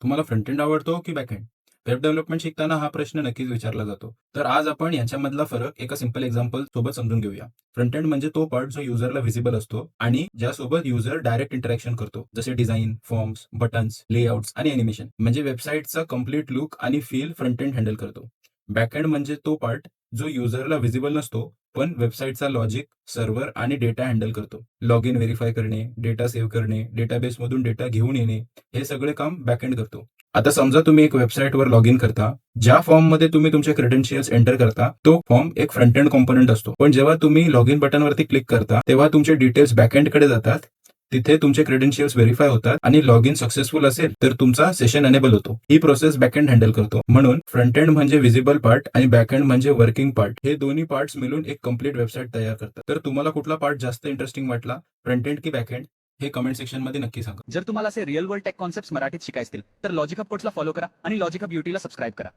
तुम्हाला front end आवडतो की बॅक एंड? वेब डेव्हलपमेंट शिकताना हा प्रश्न नक्कीच विचारला जातो. तर आज आपण यांच्यामधला फरक एका सिंपल एक्झाम्पल सोबत समजून घेऊया. फ्रंट एंड म्हणजे तो पार्ट जो युजरला व्हिजिबल असतो आणि ज्यासोबत युजर डायरेक्ट इंटरॅक्शन करतो, जसे डिझाईन, फॉर्म्स, बटन्स, लेआउट्स आणि अॅनिमेशन. म्हणजे वेबसाईटचा कम्प्लीट लुक आणि फील फ्रंट एंड हँडल करतो. बॅक एंड म्हणजे तो पार्ट जो युजरला व्हिजिबल नसतो, पण वेबसाईटचा लॉजिक, सर्व्हर आणि डेटा हँडल करतो. लॉग इन व्हेरीफाय करणे, डेटा सेव्ह करणे, डेटाबेसमधून डेटा घेऊन येणे, हे सगळे काम बॅकएंड करतो. आता समजा तुम्ही एक वेबसाईटवर लॉग इन करता. ज्या फॉर्ममध्ये तुम्ही तुमचे क्रेडेन्शियल्स एंटर करता, तो फॉर्म एक फ्रंट एंड कॉम्पोनंट असतो. पण जेव्हा तुम्ही लॉग इन बटनवरती क्लिक करता, तेव्हा तुमचे डिटेल्स बॅकएंडकडे जातात. तिथे तुमचे क्रेडेन्शियल्स व्हेरीफाय होतात आणि लॉग इन सक्सेसफुल असेल तर तुमचा सेशन एनेबल होतो. ही प्रोसेस बॅकएंड हँडल करतो. म्हणून फ्रंट एंड म्हणजे व्हिजिबल पार्ट आणि बॅकएंड म्हणजे वर्किंग पार्ट. हे दोन्ही पार्ट्स मिळून एक कम्प्लीट वेबसाईट तयार करतात. तर तुम्हाला कुठला पार्ट जास्त इंटरेस्टिंग वाटला, फ्रंट एंड की बॅकएंड? हे कमेंट सेक्शन मध्ये नक्की सांगा. जर तुम्हाला असे रिअल वर्ल्ड टेक कॉन्सेप्ट्स मराठीत शिकायचे असतील तर लॉजिक हब कोर्सला फॉलो करा आणि लॉजिक हब यूटीला सबस्क्राईब करा.